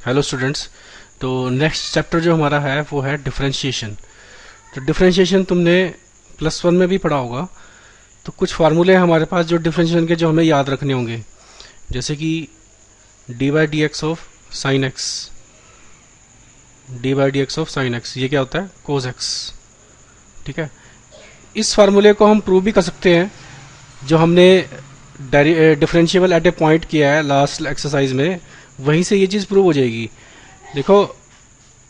Hello students. तो next chapter जो हमारा है वो है डिफरेंशिएशन। तो डिफरेंशिएशन तुमने +1 में भी पढ़ा होगा। तो कुछ फार्मूले हैं हमारे पास जो डिफरेंशिएशन के, जो हमें याद रखने होंगे। जैसे कि D by D x of sine x, D by D x of sine x, ये क्या होता है? Cos x. ठीक है, इस फार्मूले को हम प्रूव भी कर सकते हैं, जो हमने डिफरेंशिएबल एट ए पॉइंट किया है लास्ट एक्सरसाइज में, वहीं से ये चीज़ प्रूव हो जाएगी। देखो,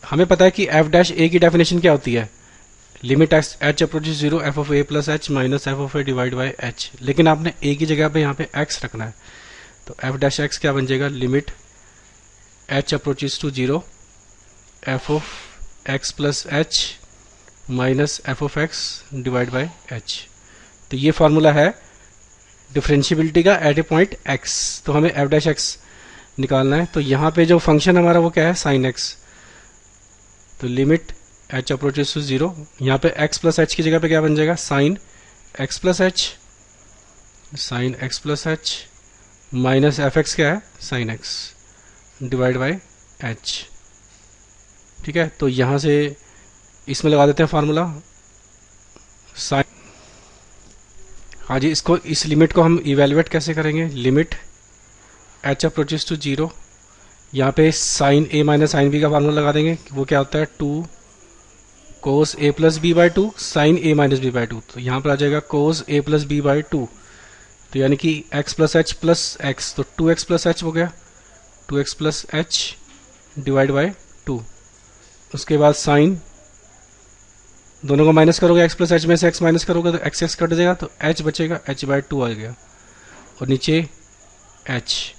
हमें पता है कि एफ डैश ए की डेफिनेशन क्या होती है, limit H approaches 0 F of A plus H minus F of A divide by H. लेकिन आपने ए की जगह पे यहाँ पे एक्स रखना है, तो एफ डैश एक्स क्या बन जाएगा? Limit H approaches to 0 F of X plus H minus F of X divide by H. तो ये फार्मूला है डिफरेंशियबिलिटी का एट ए पॉइंट एक्स। तो हमें एफ डैश एक्स निकालना है। तो यहाँ पे जो फंक्शन हमारा वो क्या है? Sine x. तो लिमिट एच अप्रोचेस टू 0, यहाँ पे x प्लस एच की जगह पे क्या बन जाएगा? Sine x plus H, sine x plus H minus F x क्या है? Sine x divide by H. ठीक है, तो यहाँ से इसमें लगा देते हैं फार्मूला साइन। हाँ जी, इसको, इस लिमिट को हम इवेलुएट कैसे करेंगे? लिमिट एच अप्रोचेस टू 0, यहाँ पे sine a minus sine b का फार्मूला लगा देंगे। वो क्या होता है? 2 cos a plus b by 2 sine a minus b by 2। तो यहाँ पर आ जाएगा cos a plus b by 2। तो यानी कि x plus h plus x, तो 2x प्लस एच हो गया, 2x plus H divide by 2। उसके बाद साइन, दोनों को माइनस करोगे, एक्स प्लस एच में से एक्स माइनस करोगे तो एक्स एक्स कट जाएगा, तो एच बचेगा, एच बाई 2 आ गया, और नीचे एच।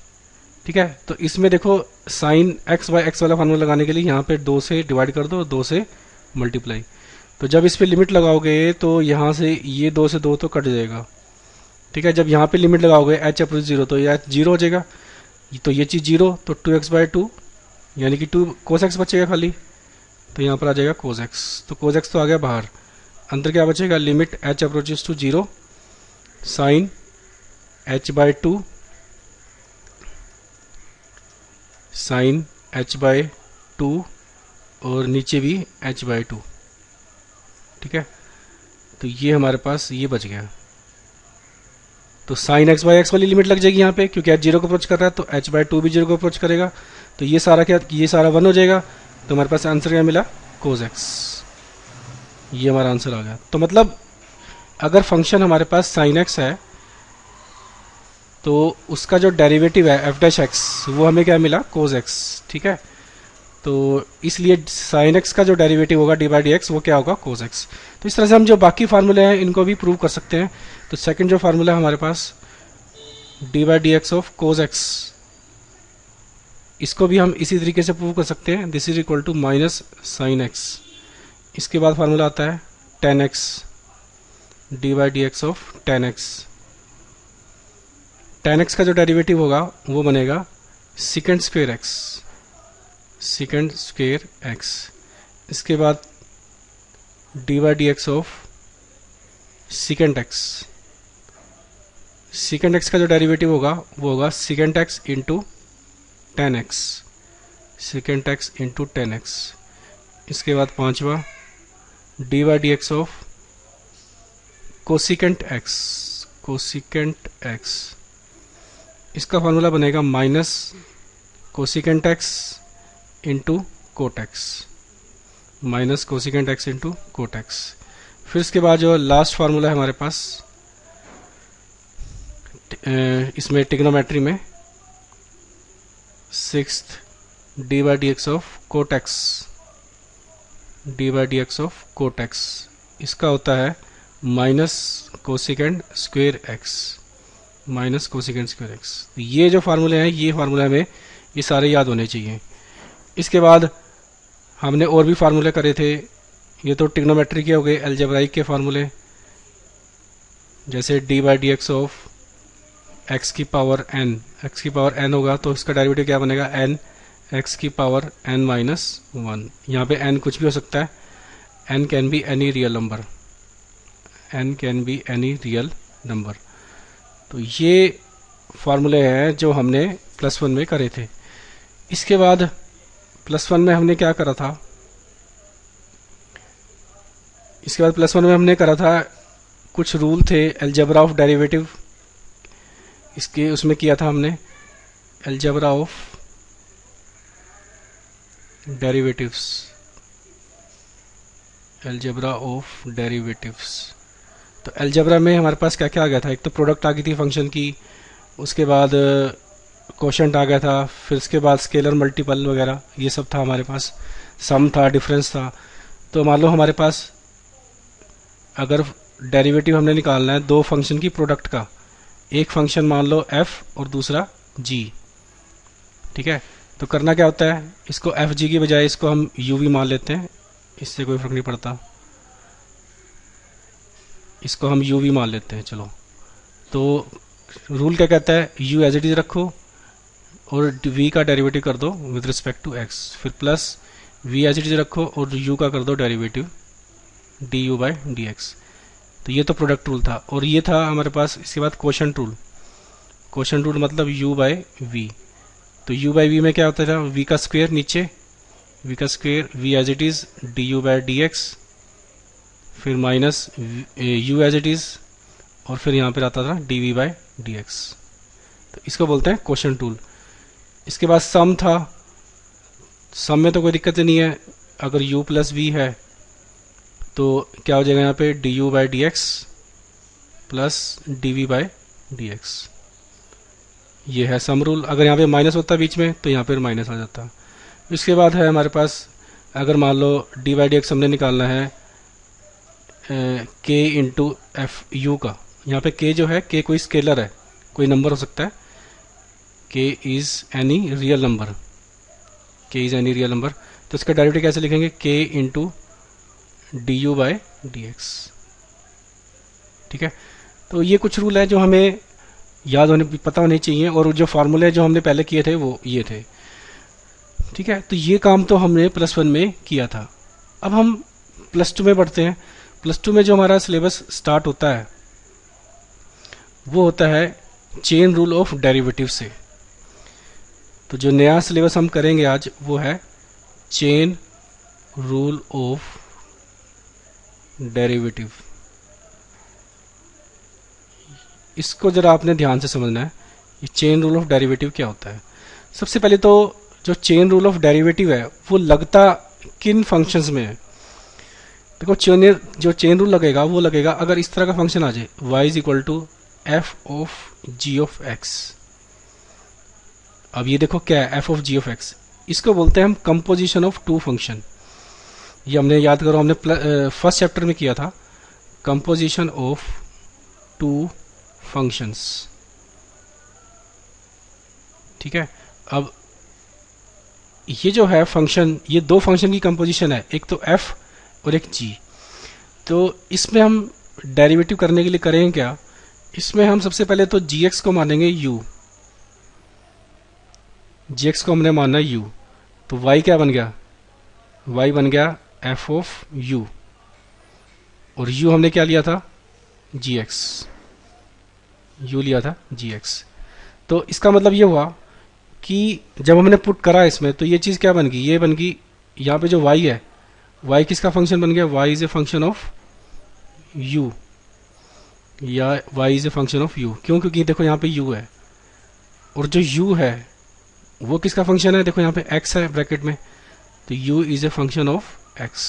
ठीक है, तो इसमें देखो साइन एक्स बाई एक्स वाला फार्मूला लगाने के लिए यहाँ पे 2 से डिवाइड कर दो, 2 से मल्टीप्लाई। तो जब इस पे लिमिट लगाओगे तो यहाँ से ये 2 से 2 तो कट जाएगा। ठीक है, जब यहाँ पे लिमिट लगाओगे एच अप्रोच 0, तो ये 0 हो जाएगा, तो ये चीज़ 0, तो 2x बाई 2 यानी कि 2 कोस एक्स बचेगा खाली। तो यहाँ पर आ जाएगा कोस एक्स, तो कोस एक्स तो आ गया बाहर। अंदर क्या बचेगा? Limit H approaches to 0 sine H by 2 sine H by 2 और नीचे भी एच बाई 2। ठीक है, तो ये हमारे पास ये बच गया। तो साइन एक्स बाई एक्स वाली लिमिट लग जाएगी यहाँ पे, क्योंकि एच 0 को अप्रोच कर रहा है, तो एच बाई 2 भी 0 को अप्रोच करेगा। तो ये सारा क्या, ये सारा 1 हो जाएगा। तो हमारे पास आंसर क्या मिला? Cos x. ये हमारा आंसर आ गया। तो मतलब अगर फंक्शन हमारे पास साइन एक्स है, तो उसका जो डेरिवेटिव है एफ डैश एक्स, वो हमें क्या मिला? Cos x. ठीक है, तो इसलिए साइन एक्स का जो डेरिवेटिव होगा डी बाई डी एक्स, वो क्या होगा? Cos x. तो इस तरह से हम जो बाकी फार्मूले हैं इनको भी प्रूव कर सकते हैं। तो सेकंड जो फार्मूला है हमारे पास d by D x of cos x, इसको भी हम इसी तरीके से प्रूव कर सकते हैं। This is equal to minus sine X. इसके बाद फार्मूला आता है tan X, D by D x of tan X. Tan X का जो डेरिवेटिव होगा वो बनेगा secant square X, secant square X. इसके बाद D by D x of secant X, secant X का जो डेरिवेटिव होगा वो होगा secant X into tan X, secant X into tan X. इसके बाद पांचवा D by D x of cosecant x, cosecant x. इसका फॉर्मूला बनेगा minus cosecant x into cot x, minus cosecant x into cot x. फिर इसके बाद जो last formula है हमारे पास इसमें ट्रिग्नोमेट्री में, sixth D by D x of cot X, D by D x of cot X. इसका होता है minus cosecant square X, minus cosecant square X. ये जो फार्मूले हैं, ये फार्मूला हमें ये सारे याद होने चाहिए। इसके बाद हमने और भी फार्मूले करे थे। ये तो ट्रिग्नोमेट्री के हो गए, अलजेब्राइक के फार्मूले, जैसे D by D x of X की पावर एन, एक्स की पावर एन होगा तो इसका डेरिवेटिव क्या बनेगा? एन एक्स की पावर एन माइनस 1। यहाँ पे एन कुछ भी हो सकता है, N can be any real number, N can be any real number. तो ये फार्मूले हैं जो हमने +1 में करे थे। इसके बाद +1 में हमने क्या करा था, इसके बाद +1 में हमने करा था कुछ रूल थे अलजेब्रा ऑफ डेरिवेटिव, इसके उसमें किया था हमने algebra of derivatives, algebra of derivatives. तो अलजेब्रा में हमारे पास क्या क्या आ गया था, एक तो प्रोडक्ट आ गई थी फंक्शन की, उसके बाद कोशेंट आ गया था, फिर उसके बाद स्केलर मल्टीपल वगैरह ये सब था हमारे पास, सम था, डिफरेंस था। तो मान लो हमारे पास अगर डेरिवेटिव हमने निकालना है दो फंक्शन की प्रोडक्ट का, एक फंक्शन मान लो f और दूसरा g, ठीक है। तो करना क्या होता है, इसको एफ जी की बजाय इसको हम u भी मान लेते हैं, इससे कोई फर्क नहीं पड़ता, इसको हम u भी मान लेते हैं। चलो, तो रूल क्या कहता है, u एज इट इज रखो और v का डेरिवेटिव कर दो विद रिस्पेक्ट टू x, फिर plus v as it is रखो और u का कर दो डेरिवेटिव du बाई dx। तो ये तो प्रोडक्ट रूल था, और ये था हमारे पास इसके बाद कोशेंट रूल। कोशेंट रूल मतलब u बाई v, तो u बाई v में क्या होता था, v का स्क्वायर नीचे, v का square v as it is du by dx, फिर minus u as it is, और फिर यहाँ पर आता था dv बाई dx। तो इसको बोलते हैं कोशेंट रूल। इसके बाद सम था, सम में तो कोई दिक्कत नहीं है, अगर u प्लस v है तो क्या हो जाएगा यहाँ पे du by dx plus dv by dx, ये है सम रूल। अगर यहाँ पे माइनस होता बीच में तो यहाँ पे माइनस आ जाता। इसके बाद है हमारे पास, अगर मान लो d बाई dx हमने निकालना है k इंटू एफ यू का, यहाँ पे k जो है, k कोई स्केलर है, कोई नंबर हो सकता है, k is any real number, k is any real number. तो इसका डेरिवेटिव कैसे लिखेंगे, k into D you by D x, ठीक है। तो ये कुछ रूल है जो हमें याद होने, पता होने चाहिए, और जो फार्मूले जो हमने पहले किए थे वो ये थे, ठीक है। तो ये काम तो हमने +1 में किया था। अब हम +2 में बढ़ते हैं। +2 में जो हमारा सिलेबस स्टार्ट होता है वो होता है चेन रूल ऑफ डेरिवेटिव से। तो जो नया सिलेबस हम करेंगे आज वो है चेन रूल ऑफ डेरिवेटिव। इसको जरा आपने ध्यान से समझना है, ये चेन रूल ऑफ डेरिवेटिव क्या होता है। सबसे पहले तो जो चेन रूल ऑफ डेरिवेटिव है वो लगता किन फंक्शंस में है। देखो, जो चेन रूल लगेगा वो लगेगा अगर इस तरह का फंक्शन आ जाए y is equal to F of G of X. अब ये देखो क्या है, F of G of X, इसको बोलते हैं हम कंपोजिशन ऑफ टू फंक्शन। ये हमने याद करो, हमने फर्स्ट चैप्टर में किया था, कंपोजिशन ऑफ टू फंक्शंस, ठीक है। अब ये जो है फंक्शन, ये दो फंक्शन की कंपोजिशन है, एक तो f और एक g। तो इसमें हम डेरिवेटिव करने के लिए करेंगे क्या, इसमें हम सबसे पहले तो gx को मानेंगे u, gx को हमने माना u, तो y क्या बन गया, y बन गया f ऑफ u, और u हमने क्या लिया था, gx, u लिया था gx। तो इसका मतलब ये हुआ कि जब हमने पुट करा इसमें तो ये चीज़ क्या बन गई, ये बन गई, यहाँ पे जो y है, y किसका फंक्शन बन गया, y is a function of u, या y is a function of u। क्यों, क्योंकि देखो यहाँ पे u है, और जो u है वो किसका फंक्शन है, देखो यहाँ पे x है ब्रैकेट में, तो u is a function of x,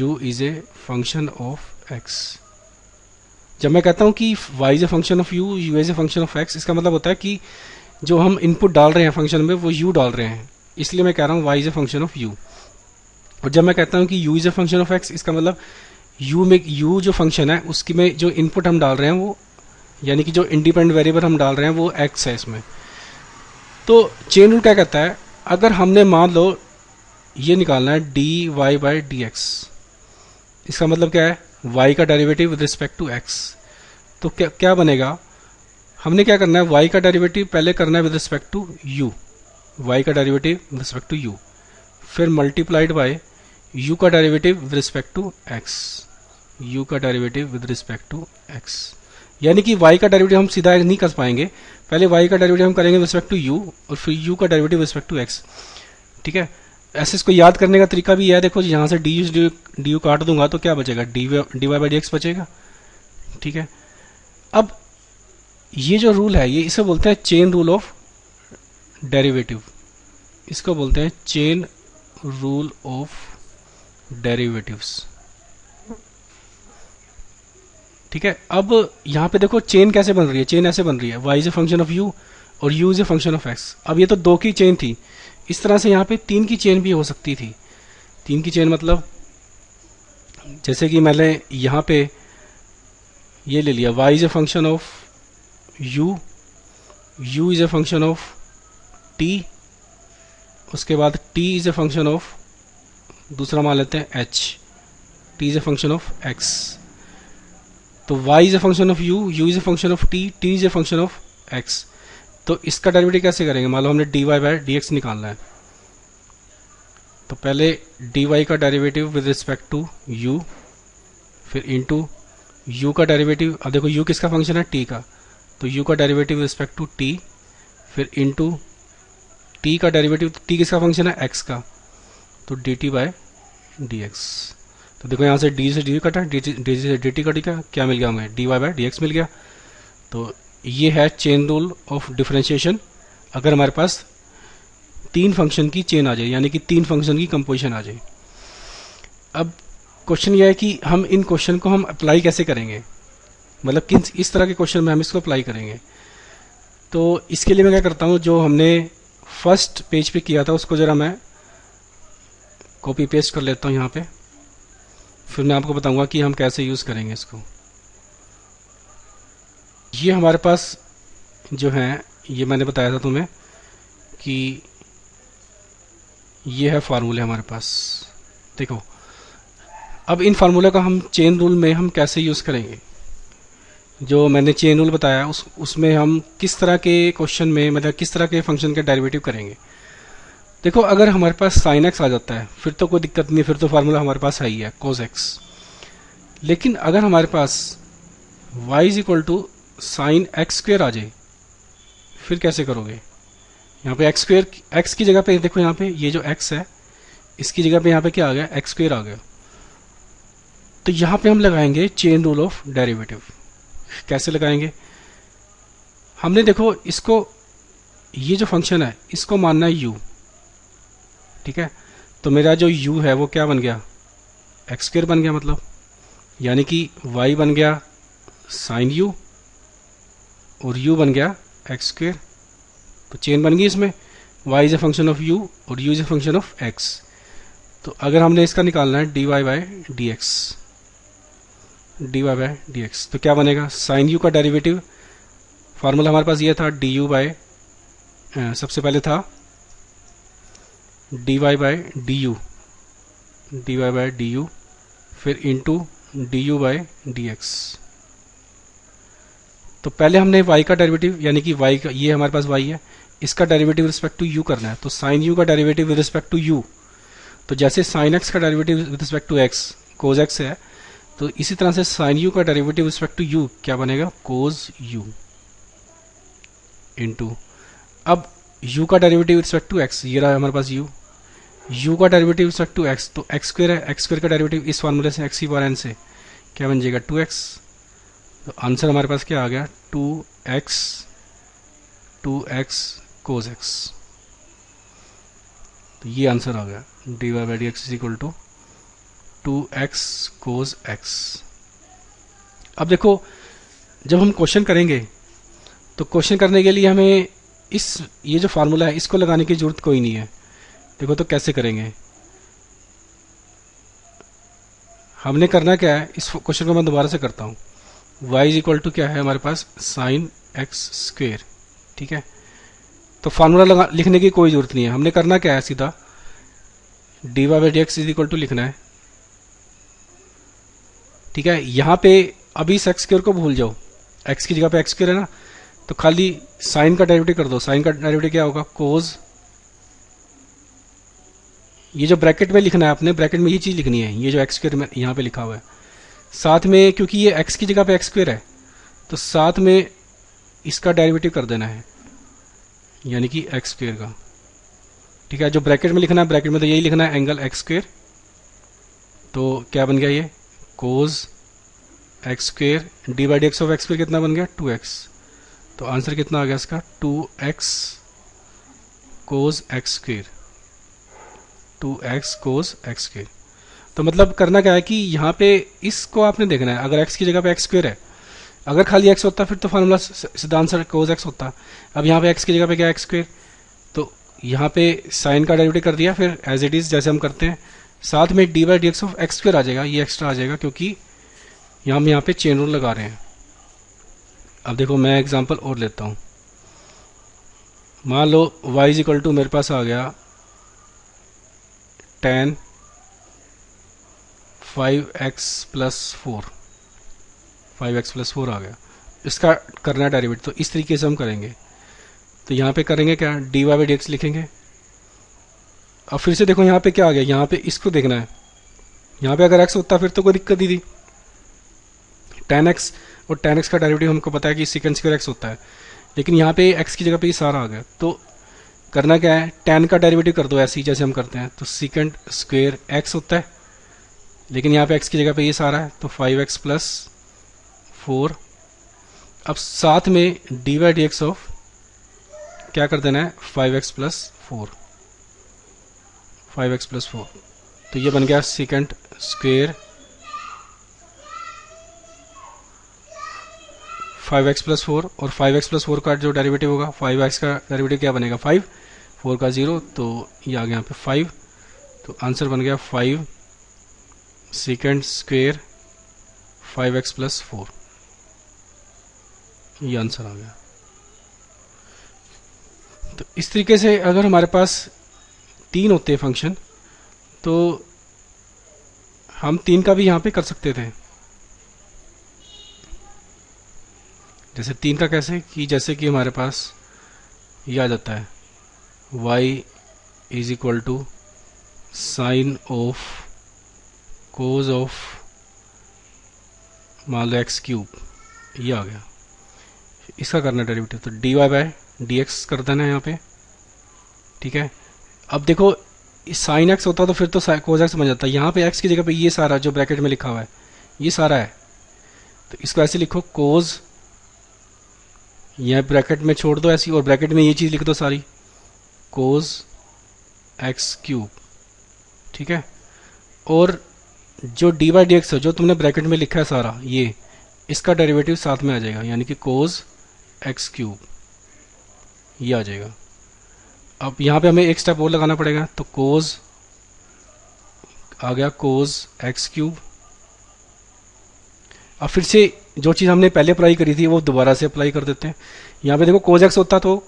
u is a function of x। जब मैं कहता हूँ कि y is a function of u, u is a function of x, इसका मतलब होता है कि जो हम इनपुट डाल रहे हैं फंक्शन में वो u डाल रहे हैं, इसलिए मैं कह रहा हूँ y is a function of u। और जब मैं कहता हूँ कि u is a function of x, इसका मतलब u में, u जो फंक्शन है उसकी में जो इनपुट हम डाल रहे हैं वो, यानी कि जो इंडिपेंडेंट वेरिएबल हम डाल रहे हैं वो x है इसमें। तो चेन रूल क्या कहता है, अगर हमने मान लो ये निकालना है dy बाई dx, इसका मतलब क्या है, y का derivative with respect to x। तो क्या बनेगा, हमने क्या करना है, y का डेरिवेटिव पहले करना है with respect to u, y का derivative with respect to u, फिर मल्टीप्लाइड बाय u का derivative with respect to x, u का derivative with respect to x। यानी कि y का डेरिवेटिव हम सीधा नहीं कर पाएंगे, पहले y का डेरिवेटिव हम करेंगे रिस्पेक्ट टू u और फिर u का डेरिवेटिव रिस्पेक्ट टू x। ठीक है, ऐसे इसको याद करने का तरीका भी है। देखो यहाँ से डी यू काट दूंगा तो क्या बचेगा, D Y by D X बचेगा। ठीक है, अब ये जो रूल है ये इसे बोलते हैं चेन रूल ऑफ डेरिवेटिव, इसको बोलते हैं चेन रूल ऑफ डेरिवेटिव्स। ठीक है, अब यहाँ पे देखो चेन कैसे बन रही है, चेन ऐसे बन रही है y is a function of u और u is a function of x। अब ये तो 2 की चेन थी, इस तरह से यहाँ पे 3 की चेन भी हो सकती थी। 3 की चेन मतलब जैसे कि मैंने यहाँ पे ये ले लिया y is a function of u is a function of t, उसके बाद t is a function of, दूसरा मान लेते हैं h, t is a function of x। तो y is a function of u is a function of t is a function of x। तो इसका derivative कैसे करेंगे, मान लो हमने dy बाय dx निकालना है, तो पहले dy का derivative with respect to u, फिर इनटू u का डेरिवेटिव, अब देखो u किसका फंक्शन है, t का, तो u का derivative with respect to t, फिर इनटू t का डेरिवेटिव, t किसका फंक्शन है, x का, तो dt बाय dx। तो देखो यहाँ से d से डी कटा, डी से dt कट गया, क्या मिल गया हमें, dy बाय dx मिल गया। तो ये है चेन रूल ऑफ डिफरेंशिएशन। अगर हमारे पास 3 फंक्शन की चेन आ जाए, यानी कि 3 फंक्शन की कंपोजिशन आ जाए। अब क्वेश्चन ये है कि हम इन क्वेश्चन को हम अप्लाई कैसे करेंगे, मतलब किन इस तरह के क्वेश्चन में हम इसको अप्लाई करेंगे। तो इसके लिए मैं क्या करता हूँ, जो हमने फर्स्ट पेज पे किया था उसको ज़रा मैं कॉपी पेस्ट कर लेता हूँ यहाँ पे, फिर मैं आपको बताऊंगा कि हम कैसे यूज़ करेंगे इसको। ये हमारे पास जो है, ये मैंने बताया था तुम्हें कि ये है फार्मूले हमारे पास। देखो अब इन फार्मूले का हम चेन रूल में हम कैसे यूज़ करेंगे, जो मैंने चेन रूल बताया उसमें हम किस तरह के क्वेश्चन में, मतलब किस तरह के फंक्शन के डेरिवेटिव करेंगे। देखो अगर हमारे पास साइन एक्स आ जाता है फिर तो कोई दिक्कत नहीं, फिर तो फार्मूला हमारे पास है ही है कोस एक्स। लेकिन अगर हमारे पास y is equal to sine x square आ जाए, फिर कैसे करोगे। यहाँ पे एक्स स्क्वेयर, एक्स की जगह पे देखो, यहाँ पे ये जो x है इसकी जगह पे यहाँ पे क्या आ गया, एक्स स्क्वेयर आ गया। तो यहाँ पे हम लगाएंगे चेन रूल ऑफ डेरिवेटिव। कैसे लगाएंगे, हमने देखो इसको, ये जो फंक्शन है इसको मानना है u। ठीक है, तो मेरा जो u है वो क्या बन गया, एक्स स्क्वेयर बन गया, मतलब यानी कि y बन गया साइन u और u बन गया एक्स स्क्वेयर। तो चेन बन गई इसमें, y is a function of u और u is a function of x। तो अगर हमने इसका निकालना है dy बाय dx, तो क्या बनेगा, साइन u का डेरिवेटिव, फार्मूला हमारे पास ये था du बाय, सबसे पहले था dy बाय du, फिर इंटू du बाय dx। तो पहले हमने y का डेरिवेटिव, यानी कि y का, ये हमारे पास y है, इसका डेरिवेटिव रिस्पेक्ट टू u करना है। तो साइन u का derivative with respect to u, तो जैसे साइन x का derivative with respect to x cos x है, तो इसी तरह से साइन u का डेरिवेटिव रिस्पेक्ट टू u क्या बनेगा, कोस u इंटू, अब u का डेरिवेटिव रिस्पेक्ट टू x, ये रहा हमारे पास u का डेरिवेटिव रिस्पेक्ट टू x, तो एक्स स्क्वेयर है, एक्स स्क्वेयर का डेरिवेटिव इस फार्मूले से x की पावर n से क्या बन जाएगा 2x। तो आंसर हमारे पास क्या आ गया, 2x कोस x। तो ये आंसर आ गया dy by D x is equal to 2x cos x। अब देखो जब हम क्वेश्चन करेंगे तो क्वेश्चन करने के लिए हमें ये जो फार्मूला है इसको लगाने की जरूरत कोई नहीं है। देखो तो कैसे करेंगे, हमने करना क्या है, इस क्वेश्चन को मैं दोबारा से करता हूँ। y इज इक्वल टू क्या है हमारे पास, साइन एक्स स्क्वेयर। ठीक है, तो फार्मूला लिखने की कोई जरूरत नहीं है, हमने करना क्या है, सीधा dy by D x is equal to लिखना है। ठीक है, यहाँ पे अभी इस एक्स स्क्वेयर को भूल जाओ, x की जगह पे एक्स स्क्वेयर है ना, तो खाली साइन का डेरिवेटिव कर दो। साइन का डेरिवेटिव क्या होगा, कोस, ये जो ब्रैकेट में लिखना है आपने, ब्रैकेट में ये चीज़ लिखनी है, ये जो एक्स स्क्वेयर में यहाँ पे लिखा हुआ है, साथ में क्योंकि ये x की जगह पे एक्स स्क्वेयर है तो साथ में इसका डेरिवेटिव कर देना है, यानी कि एक्स स्क्वेयर का। ठीक है, जो ब्रैकेट में लिखना है, ब्रैकेट में तो यही लिखना है एंगल एक्स स्क्वेयर। तो क्या बन गया ये cos x square d by D x of x square कितना बन गया 2x। तो आंसर कितना आ गया इसका 2x कोज एक्स स्क्वेयर, 2x कोज एक्स स्क्वेयर। तो मतलब करना क्या है कि यहाँ पे इसको आपने देखना है, अगर x की जगह पे एक्स स्क्वेयर है, अगर खाली x होता फिर तो फार्मूला सीधा आंसर कोज एक्स होता। अब यहाँ पे x की जगह पे क्या एक्स स्क्वेयर, तो यहाँ पे साइन का डेरिवेटिव कर दिया, फिर एज इट इज जैसे हम करते हैं, साथ में d by D x of x square आ जाएगा, ये एक्स्ट्रा आ जाएगा क्योंकि हम यहाँ पे चेन रूल लगा रहे हैं। अब देखो मैं एग्जांपल और लेता हूँ। मान लो y इज इक्वल टू मेरे पास आ गया tan 5x प्लस 4 आ गया, इसका करना है डेरिवेटिव। तो इस तरीके से हम करेंगे, तो यहाँ पे करेंगे क्या D Y by D X लिखेंगे। अब फिर से देखो यहाँ पे क्या आ गया, यहाँ पे इसको देखना है, यहाँ पे अगर x होता फिर तो कोई दिक्कत ही थी, tan x, और tan x का डेरिवेटिव हमको पता है कि सेकंड स्क्वायर x होता है, लेकिन यहाँ पे x की जगह पे ये सारा आ गया। तो करना क्या है, tan का डेरिवेटिव कर दो ऐसे ही जैसे हम करते हैं, तो सेकंड स्क्वायर x होता है, लेकिन यहाँ पे x की जगह पे ये सारा है, तो 5x प्लस 4। अब साथ में D Y D x of क्या कर देना है 5x प्लस 4, तो ये बन गया सेकंड स्क्वायर 5x प्लस 4, और 5x प्लस 4 का जो डेरिवेटिव होगा 5x का डेरिवेटिव क्या बनेगा 5, 4 का 0, तो ये आ गया यहाँ पे 5। तो आंसर बन गया 5 सेकेंड स्क्वेयर 5x प्लस 4, ये आंसर आ गया। तो इस तरीके से अगर हमारे पास 3 होते हैं फंक्शन, तो हम 3 का भी यहाँ पे कर सकते थे। जैसे 3 का कैसे कि जैसे कि हमारे पास ये आ जाता है y is equal to sine of cos of मान लो एक्स क्यूब, ये आ गया, इसका करना डेरिवेटिव। तो D Y by D X कर देना है यहाँ पे। ठीक है, अब देखो साइन एक्स होता तो फिर तो कोज एक्स बन जाता है, यहाँ पे एक्स की जगह पे ये सारा जो ब्रैकेट में लिखा हुआ है ये सारा है, तो इसको ऐसे लिखो कोज, यह ब्रैकेट में छोड़ दो ऐसी, और ब्रैकेट में ये चीज़ लिख दो सारी कोज एक्स क्यूब। ठीक है, और जो डी बाई डी एक्स है जो तुमने ब्रैकेट में लिखा है सारा, ये इसका डेरिवेटिव साथ में आ जाएगा, यानी कि कोज एक्स क्यूब, ये आ जाएगा। अब यहाँ पे हमें एक स्टेप और लगाना पड़ेगा, तो कोज आ गया कोज एक्स क्यूब। अब फिर से जो चीज़ हमने पहले अप्लाई करी थी वो दोबारा से अप्लाई कर देते हैं। यहाँ पे देखो कोज एक्स होता तो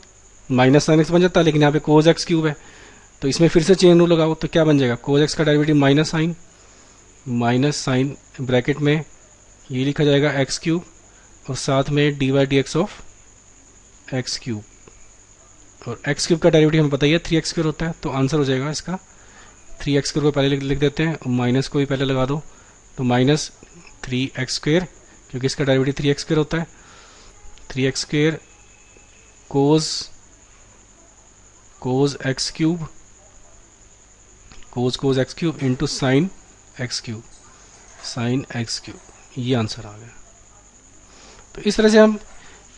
माइनस साइन एक्स बन जाता, लेकिन यहाँ पे कोज एक्स क्यूब है, तो इसमें फिर से चेन रूल लगाओ, तो क्या बन जाएगा कोज एक्स का डेरिवेटिव माइनस साइन ब्रैकेट में ये लिखा जाएगा एक्स क्यूब, और साथ में D Y D x of X cube, और एक्स क्यूब का डेरिवेटिव हमें पता ही है 3x स्क्वायर होता है, तो आंसर हो जाएगा इसका 3x स्क्वायर को पहले लिख देते हैं, और माइनस को भी पहले लगा दो, तो माइनस 3x स्क्वायर, क्योंकि इसका डेरिवेटिव 3x स्क्वायर होता है, 3x square cos x cube, cos x cube into sine x cube, ये आंसर आ गया। तो इस तरह से हम,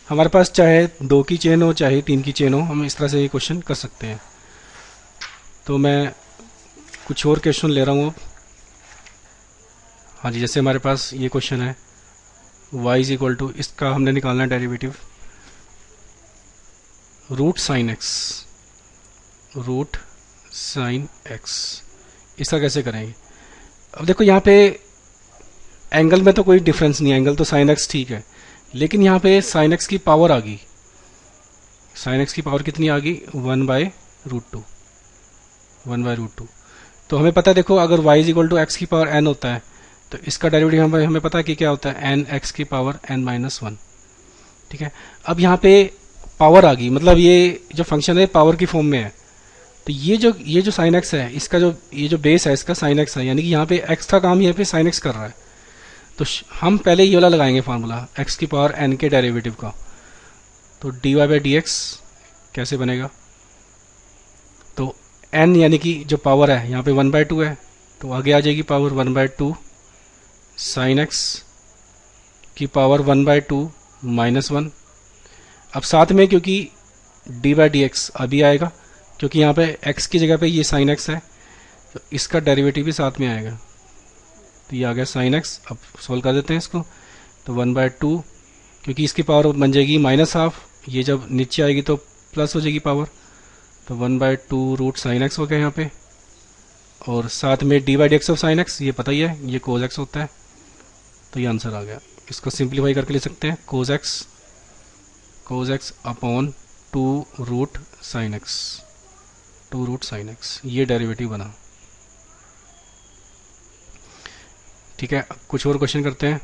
हमारे पास चाहे 2 की चेन हो चाहे 3 की चेन हो, हम इस तरह से ये क्वेश्चन कर सकते हैं। तो मैं कुछ और क्वेश्चन ले रहा हूँ अब। हाँ जी, जैसे हमारे पास ये क्वेश्चन है y इज इक्वल टू, इसका हमने निकालना है डेरिवेटिव रूट साइन एक्स, इसका कैसे करेंगे। अब देखो यहाँ पे एंगल में तो कोई डिफरेंस नहीं है, एंगल तो साइन एक्स ठीक है, लेकिन यहाँ पे साइन एक्स की पावर आ गई, साइन एक्स की पावर कितनी आ गई 1/√2। तो हमें पता है देखो अगर y is equal to X की पावर n होता है, तो इसका डेरिवेटिव हमें पता है कि क्या होता है n x की पावर n-1। ठीक है, अब यहाँ पे पावर आ गई, मतलब ये जो फंक्शन है पावर की फॉर्म में है, तो ये जो साइन एक्स है, इसका जो ये जो बेस है इसका साइन एक्स है, यानी कि यहाँ पे x का काम यहाँ पे साइन एक्स कर रहा है। तो हम पहले ये वाला लगाएंगे फार्मूला x की पावर n के डेरिवेटिव का। तो dy बाई डी एक्स कैसे बनेगा, तो n यानी कि जो पावर है यहाँ पे 1/2 है, तो आगे आ जाएगी पावर 1/2 साइन x की पावर 1/2 -1। अब साथ में क्योंकि डी बाई डी एक्स अभी आएगा, क्योंकि यहाँ पे x की जगह पे ये साइन x है, तो इसका डेरिवेटिव भी साथ में आएगा। तो ये आ गया साइन x। अब सोल्व कर देते हैं इसको। तो 1/2, क्योंकि इसकी पावर बन जाएगी -12, ये जब नीचे आएगी तो प्लस हो जाएगी पावर, तो 1/2 रूट साइन x हो गया यहाँ पे। और साथ में d by D x of sign x, ये पता ही है ये कोज x होता है, तो ये आंसर आ गया। इसको सिंप्लीफाई करके लिख सकते हैं cos x upon 2 root sine x, ये डेरिवेटिव बना। ठीक है, कुछ और क्वेश्चन करते हैं।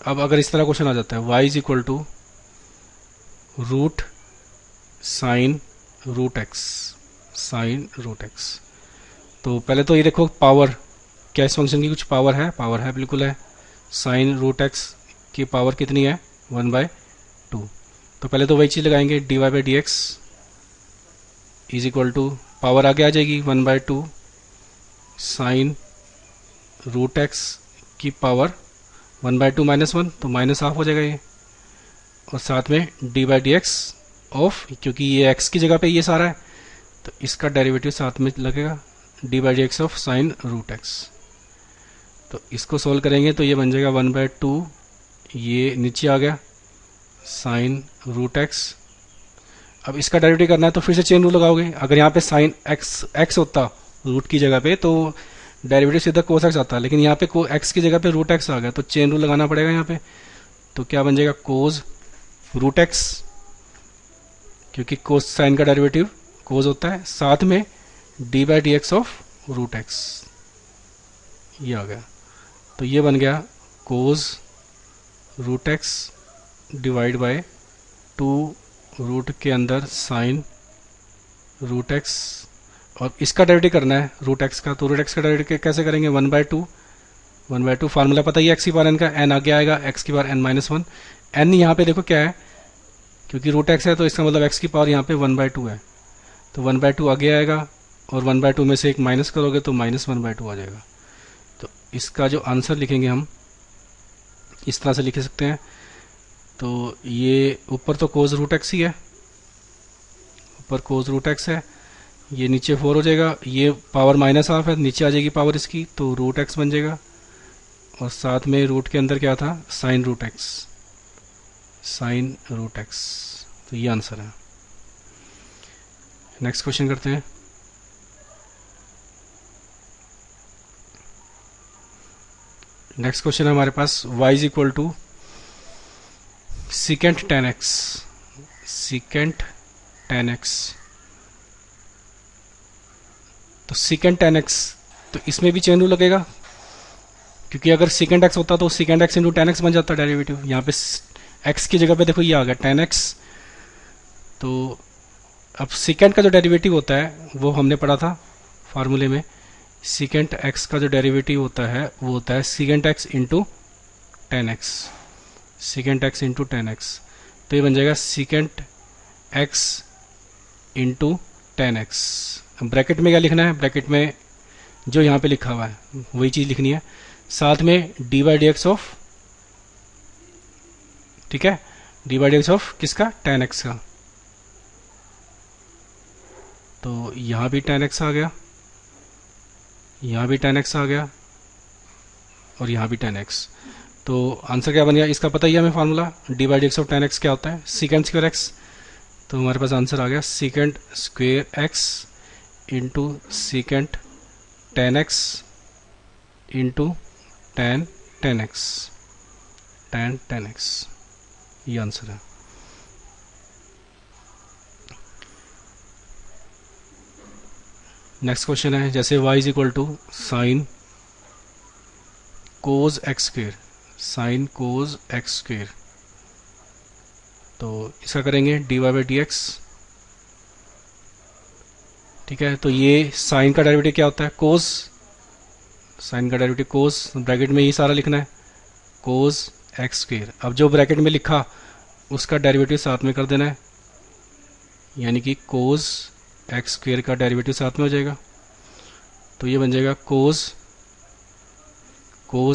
अब अगर इस तरह क्वेश्चन आ जाता है y is equal to root sine root x, तो पहले तो ये देखो पावर, क्या इस फंक्शन की कुछ पावर है, बिल्कुल है। साइन रूट एक्स की पावर कितनी है 1/2। तो पहले तो वही चीज़ लगाएंगे, d Y by D x is equal to power आगे आ जाएगी 1/2 साइन रूट एक्स की पावर 1/2 -1, तो -1/2 हो जाएगा ये। और साथ में d by D x of, क्योंकि ये x की जगह पे ये सारा है, तो इसका डेरिवेटिव साथ में लगेगा d by D x of sine root x. तो इसको सोल्व करेंगे तो ये बन जाएगा 1/2, ये नीचे आ गया साइन रूट एक्स। अब इसका डेरिवेटिव करना है तो फिर से चेन रूल लगाओगे। अगर यहाँ पे साइन एक्स होता रूट की जगह पे तो डेरिवेटिव सीधा कोस एक्स आता है, लेकिन यहाँ पे एक्स की जगह पे रूट एक्स आ गया, तो चेन रूल लगाना पड़ेगा यहाँ पे। तो क्या बन जाएगा कोज रूट एक्स, क्योंकि कोस साइन का डेरिवेटिव कोज होता है, साथ में d by D x of root x, ये आ गया। तो ये बन गया cos root x divide by 2 root के अंदर साइन रूट एक्स। और इसका डेरिवेटिव करना है रूट एक्स का, तो रूट एक्स का डेरिवेटिव कैसे करेंगे 1/2 फार्मूला पता ही है x की पावर n का, n आगे आएगा x की पावर n -1। n यहाँ पे देखो क्या है, क्योंकि रूट एक्स है तो इसका मतलब x की पावर यहाँ पे 1/2 है, तो 1/2 आगे आएगा और 1/2 में से एक माइनस करोगे तो -1/2 आ जाएगा। तो इसका जो आंसर लिखेंगे हम इस तरह से लिख सकते हैं। तो ये ऊपर तो कोज रूट एक्स ही है, ऊपर कोज रूट एक्स है, ये नीचे 4 हो जाएगा, ये पावर -1/2 है, नीचे आ जाएगी पावर इसकी, तो रूट एक्स बन जाएगा। और साथ में रूट के अंदर क्या था साइन रूट एक्स, तो ये आंसर है। नेक्स्ट क्वेश्चन करते हैं। नेक्स्ट क्वेश्चन है हमारे पास y is equal to secant tan x. तो सीकेंट टेन एक्स, तो इसमें भी चेन रूल लगेगा, क्योंकि अगर सीकेंट एक्स होता तो secant x into tan x बन जाता डेरिवेटिव। यहाँ पे एक्स की जगह पे देखो ये आ गया टेन एक्स। तो अब सीकेंट का जो डेरिवेटिव होता है वो हमने पढ़ा था फार्मूले में, सीकेंट एक्स का जो डेरिवेटिव होता है वो होता है secant x into tan x, secant x into tan x. तो ये बन जाएगा secant x into tan x. Bracket में क्या लिखना है, ब्रैकेट में जो यहाँ पे लिखा हुआ है वही चीज़ लिखनी है, साथ में d by D x of, ठीक है, D by D x of किसका टेन एक्स का। तो यहाँ भी टेन एक्स आ गया, यहाँ भी टेन एक्स आ गया और यहाँ भी टेन एक्स। तो आंसर क्या बन गया, इसका पता ही है हमें formula, D by D x of tan x क्या होता है सीकेंट स्क्वायर एक्स। तो हमारे पास आंसर आ गया secant square x into secant tan x into tan x, ये आंसर है। नेक्स्ट क्वेश्चन है जैसे y is equal to sine cos x square, तो इसका करेंगे d Y by D x, ठीक है, तो ये साइन का डेरिवेटिव क्या होता है, कोस, साइन का डेरिवेटिव कोस, ब्रैकेट में ये सारा लिखना है, कोस एक्स स्क्वेयर। अब जो ब्रैकेट में लिखा उसका डेरिवेटिव साथ में कर देना है, यानी कि कोस एक्स स्क्वेयर का डेरिवेटिव साथ में हो जाएगा, तो ये बन जाएगा cos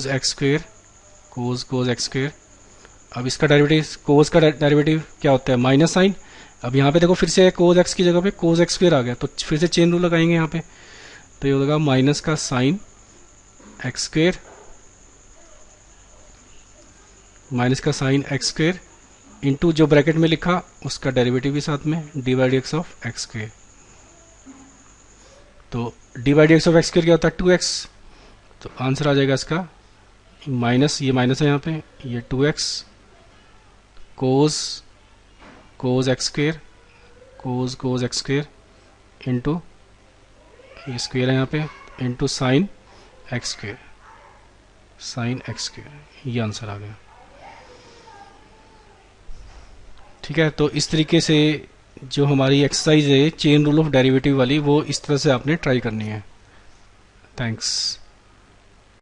x square, cos x square. अब इसका डेरिवेटिव, कोस का डेरिवेटिव क्या होता है, माइनस साइन। अब यहाँ पे देखो फिर से कोस एक्स की जगह पे कोस एक्स स्क्वेयर आ गया, तो फिर से चेन रूल लगाएंगे यहाँ पे, तो ये होगा माइनस का साइन एक्स स्क्वेयर, माइनस का साइन एक्स स्क्वेयर इंटू जो ब्रैकेट में लिखा उसका डेरिवेटिव भी साथ में, d by D x of x square. तो d by D x of x square क्या होता है, 2x, तो आंसर आ जाएगा इसका माइनस, ये माइनस है यहाँ पे, ये 2x cos x square, cos x square into ये स्क्वेयर है यहाँ पे, into sine x square, sign x square, ये आंसर आ गया। ठीक है, तो इस तरीके से जो हमारी एक्सरसाइज है चेन रूल ऑफ डेरिवेटिव वाली, वो इस तरह से आपने ट्राई करनी है। थैंक्स।